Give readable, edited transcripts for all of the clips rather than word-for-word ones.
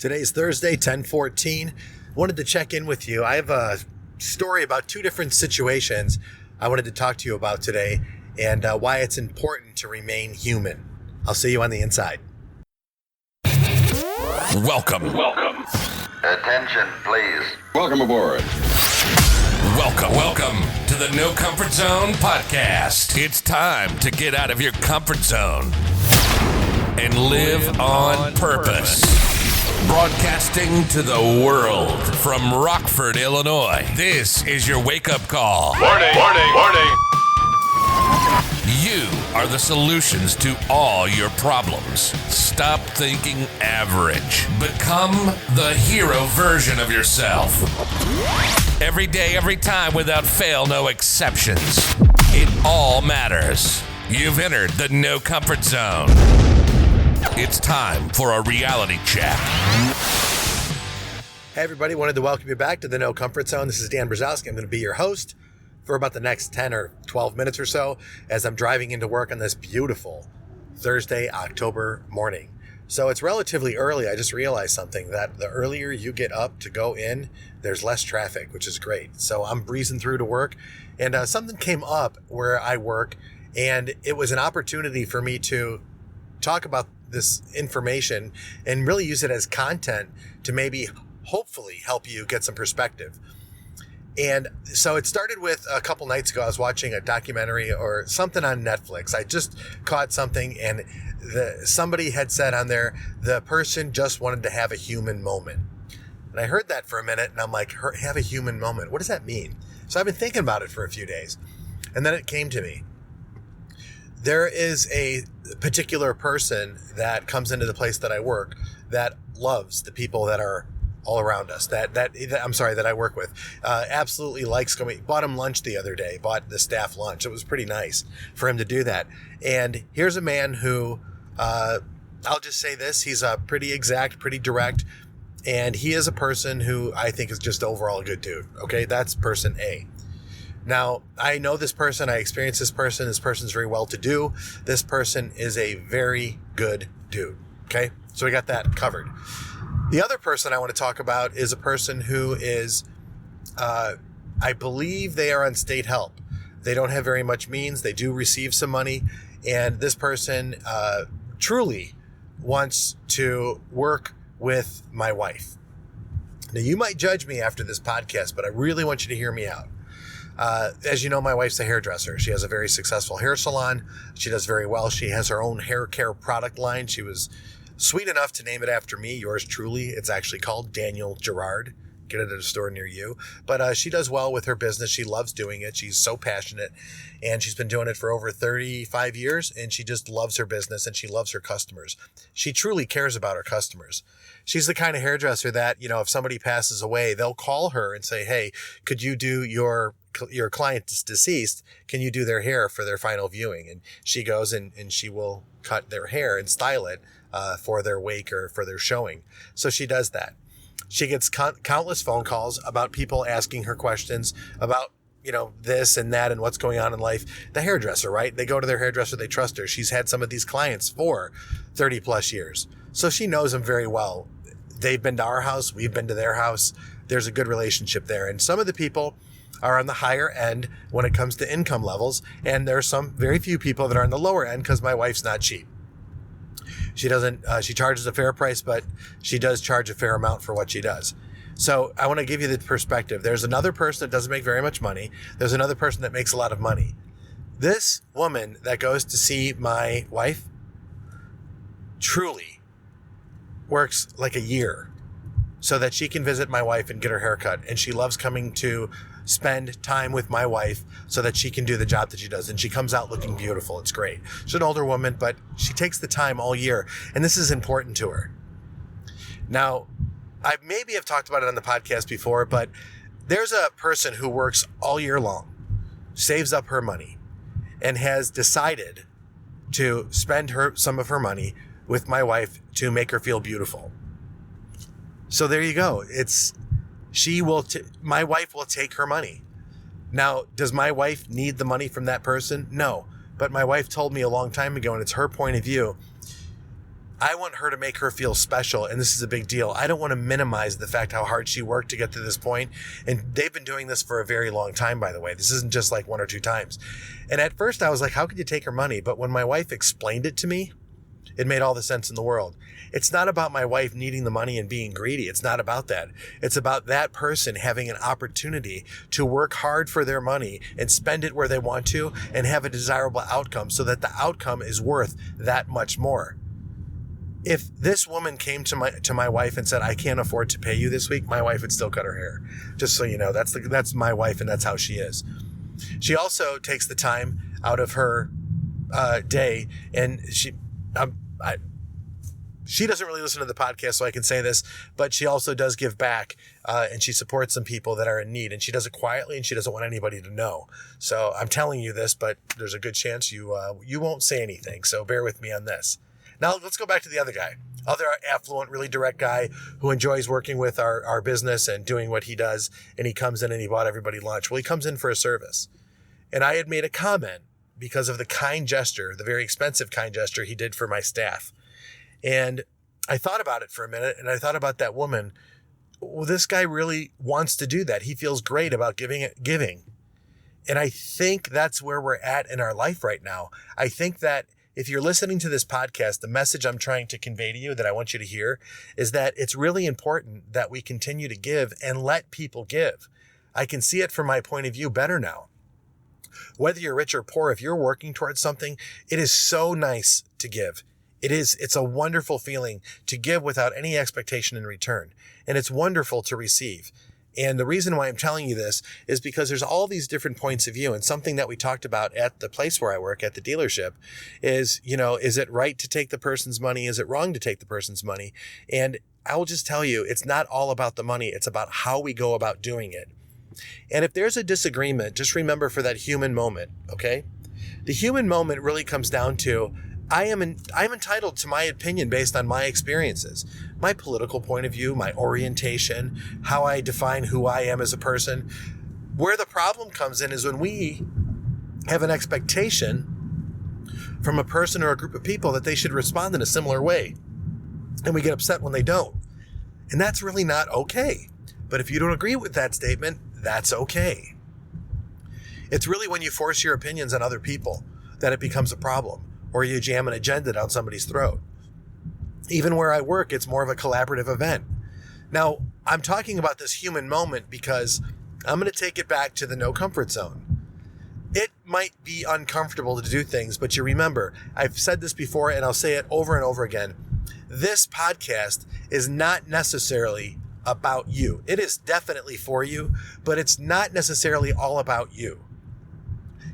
Today's Thursday, 10/14. Wanted to check in with you. I have a story about two different situations I wanted to talk to you about today and why it's important to remain human. I'll see you on the inside. Welcome. Attention, please. Welcome aboard. Welcome to the No Comfort Zone podcast. It's time to get out of your comfort zone and live on purpose. Broadcasting to the world from Rockford, Illinois. This is your wake-up call. Warning. You are the solutions to all your problems. Stop thinking average. Become the hero version of yourself. Every day, every time, without fail, no exceptions. It all matters. You've entered the No Comfort Zone. It's time for a reality check. Hey everybody, wanted to welcome you back to the No Comfort Zone. This is Dan Brzezowski. I'm going to be your host for about the next 10 or 12 minutes or so as I'm driving into work on this beautiful Thursday, October morning. So it's relatively early. I just realized something, that the earlier you get up to go in, there's less traffic, which is great. So I'm breezing through to work, and something came up where I work, and it was an opportunity for me to talk about this information and really use it as content to maybe hopefully help you get some perspective. And so it started with a couple nights ago. I was watching a documentary or something on Netflix. I just caught something, and somebody had said on there, the person just wanted to have a human moment. And I heard that for a minute, and I'm like, have a human moment? What does that mean? So I've been thinking about it for a few days. And then it came to me. There is a particular person that comes into the place that I work that loves the people that are all around us, that I work with. Absolutely likes coming. Bought him lunch the other day, bought the staff lunch. It was pretty nice for him to do that. And here's a man who, I'll just say this, he's pretty exact, pretty direct, and he is a person who I think is just overall a good dude. Okay, that's person A. Now, I know this person, I experienced this person. This person's very well-to-do. This person is a very good dude. Okay, so we got that covered. The other person I want to talk about is a person who is, I believe they are on state help. They don't have very much means. They do receive some money. And this person truly wants to work with my wife. Now, you might judge me after this podcast, but I really want you to hear me out. As you know, my wife's a hairdresser. She has a very successful hair salon. She does very well. She has her own hair care product line. She was sweet enough to name it after me, yours truly. It's actually called Daniel Gerard. Get it at a store near you. But she does well with her business. She loves doing it. She's so passionate, and she's been doing it for over 35 years, and she just loves her business, and she loves her customers. She truly cares about her customers. She's the kind of hairdresser that, you know, if somebody passes away, they'll call her and say, hey, could you do your client is deceased, can you do their hair for their final viewing? And she goes and she will cut their hair and style it for their wake or for their showing. So she does that. She gets countless phone calls about people asking her questions about, you know, this and that and what's going on in life. The hairdresser, right? They go to their hairdresser. They trust her. She's had some of these clients for 30 plus years. So she knows them very well. They've been to our house. We've been to their house. There's a good relationship there. And some of the people are on the higher end when it comes to income levels. And there's some very few people that are on the lower end because my wife's not cheap. She charges a fair price, but she does charge a fair amount for what she does. So I want to give you the perspective. There's another person that doesn't make very much money. There's another person that makes a lot of money. This woman that goes to see my wife truly works like a year so that she can visit my wife and get her hair cut. And she loves coming to spend time with my wife so that she can do the job that she does. And she comes out looking beautiful. It's great. She's an older woman, but she takes the time all year. And this is important to her. Now, I maybe have talked about it on the podcast before, but there's a person who works all year long, saves up her money, and has decided to spend some of her money with my wife to make her feel beautiful. So there you go. My wife will take her money. Now, does my wife need the money from that person? No. But my wife told me a long time ago, and it's her point of view, I want her to make her feel special, and this is a big deal. I don't want to minimize the fact how hard she worked to get to this point, and they've been doing this for a very long time, by the way. This isn't just like 1 or 2 times. And at first I was like, how could you take her money? But when my wife explained it to me, it made all the sense in the world. It's not about my wife needing the money and being greedy. It's not about that. It's about that person having an opportunity to work hard for their money and spend it where they want to and have a desirable outcome so that the outcome is worth that much more. If this woman came to my wife and said, I can't afford to pay you this week, my wife would still cut her hair. Just so you know, that's my wife, and that's how she is. She also takes the time out of her day, and she doesn't really listen to the podcast, so I can say this, but she also does give back, and she supports some people that are in need, and she does it quietly, and she doesn't want anybody to know. So I'm telling you this, but there's a good chance you won't say anything, so bear with me on this. Now, let's go back to the other guy, other affluent, really direct guy who enjoys working with our business and doing what he does. And he comes in and he bought everybody lunch. Well, he comes in for a service. And I had made a comment because of the kind gesture, the very expensive kind gesture he did for my staff. And I thought about it for a minute, and I thought about that woman. Well, this guy really wants to do that. He feels great about giving. And I think that's where we're at in our life right now. I think that if you're listening to this podcast, the message I'm trying to convey to you that I want you to hear is that it's really important that we continue to give and let people give. I can see it from my point of view better now. Whether you're rich or poor, if you're working towards something, it is so nice to give. It's a wonderful feeling to give without any expectation in return. And it's wonderful to receive. And the reason why I'm telling you this is because there's all these different points of view. And something that we talked about at the place where I work, at the dealership, is, is it right to take the person's money? Is it wrong to take the person's money? And I will just tell you, it's not all about the money. It's about how we go about doing it. And if there's a disagreement, just remember for that human moment, okay? The human moment really comes down to, I'm entitled to my opinion based on my experiences, my political point of view, my orientation, how I define who I am as a person. Where the problem comes in is when we have an expectation from a person or a group of people that they should respond in a similar way, and we get upset when they don't. And that's really not okay. But if you don't agree with that statement, that's okay. It's really when you force your opinions on other people that it becomes a problem, or you jam an agenda down somebody's throat. Even where I work, it's more of a collaborative event. Now, I'm talking about this human moment because I'm going to take it back to the no comfort zone. It might be uncomfortable to do things, but you remember, I've said this before and I'll say it over and over again. This podcast is not necessarily about you. It is definitely for you, but it's not necessarily all about you.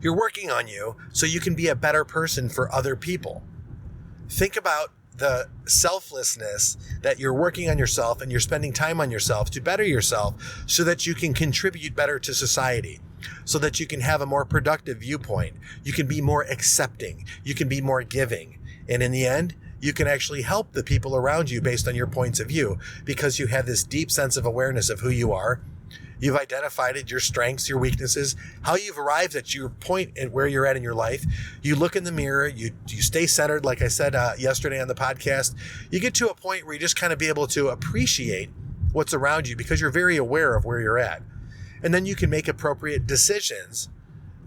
You're working on you so you can be a better person for other people. Think about the selflessness that you're working on yourself and you're spending time on yourself to better yourself so that you can contribute better to society, so that you can have a more productive viewpoint. You can be more accepting. You can be more giving. And in the end, you can actually help the people around you based on your points of view because you have this deep sense of awareness of who you are. You've identified your strengths, your weaknesses, how you've arrived at your point at where you're at in your life. You look in the mirror, you stay centered, like I said yesterday on the podcast. You get to a point where you just kind of be able to appreciate what's around you because you're very aware of where you're at. And then you can make appropriate decisions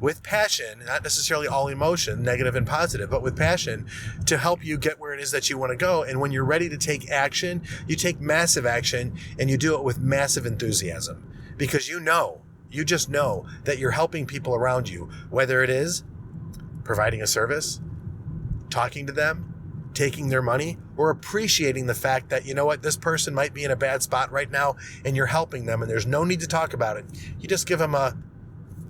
with passion, not necessarily all emotion, negative and positive, but with passion to help you get where it is that you want to go. And when you're ready to take action, you take massive action and you do it with massive enthusiasm. Because you just know that you're helping people around you, whether it is providing a service, talking to them, taking their money, or appreciating the fact that, this person might be in a bad spot right now and you're helping them and there's no need to talk about it. You just give them a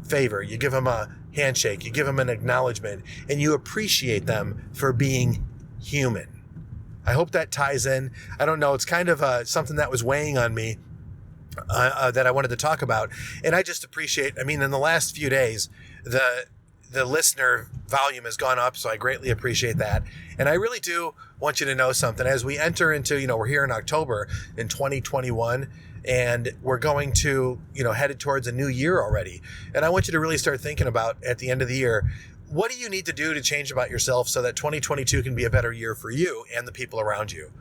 favor, you give them a handshake, you give them an acknowledgement, and you appreciate them for being human. I hope that ties in. I don't know. It's kind of something that was weighing on me. That I wanted to talk about. And I just appreciate, in the last few days, the listener volume has gone up, so I greatly appreciate that. And I really do want you to know something. As we enter into, we're here in October in 2021, and we're going to, headed towards a new year already. And I want you to really start thinking about, at the end of the year, what do you need to do to change about yourself so that 2022 can be a better year for you and the people around you?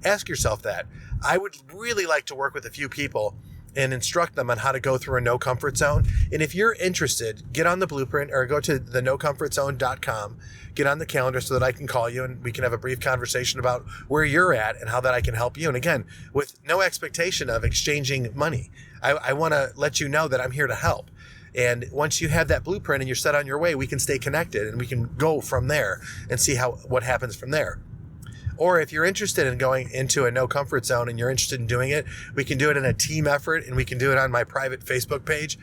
Ask yourself that. I would really like to work with a few people and instruct them on how to go through a no comfort zone. And if you're interested, get on the blueprint or go to the nocomfortzone.com, get on the calendar so that I can call you and we can have a brief conversation about where you're at and how that I can help you. And again, with no expectation of exchanging money. I want to let you know that I'm here to help. And once you have that blueprint and you're set on your way, we can stay connected and we can go from there and see what happens from there. Or if you're interested in going into a no comfort zone and you're interested in doing it, we can do it in a team effort and we can do it on my private Facebook page.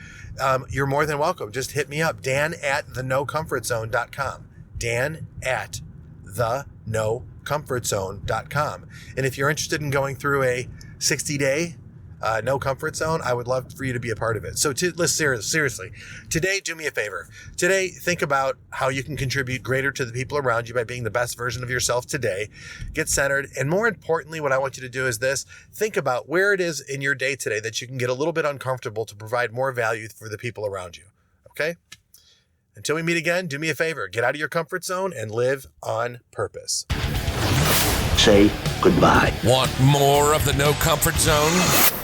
You're more than welcome. Just hit me up, Dan@thenocomfortzone.com. Dan@thenocomfortzone.com. And if you're interested in going through a 60-day no comfort zone, I would love for you to be a part of it. So listen, seriously, today, do me a favor. Today, think about how you can contribute greater to the people around you by being the best version of yourself today. Get centered. And more importantly, what I want you to do is this. Think about where it is in your day today that you can get a little bit uncomfortable to provide more value for the people around you. Okay? Until we meet again, do me a favor. Get out of your comfort zone and live on purpose. Say goodbye. Want more of the No Comfort Zone?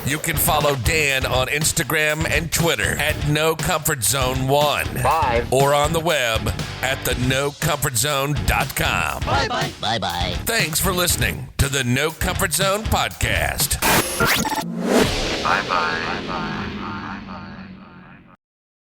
You can follow Dan on Instagram and Twitter at NoComfortZone1. Bye. Or on the web at thenocomfortzone.com. Bye-bye. Bye-bye. Thanks for listening to the No Comfort Zone podcast. Bye-bye. Bye-bye.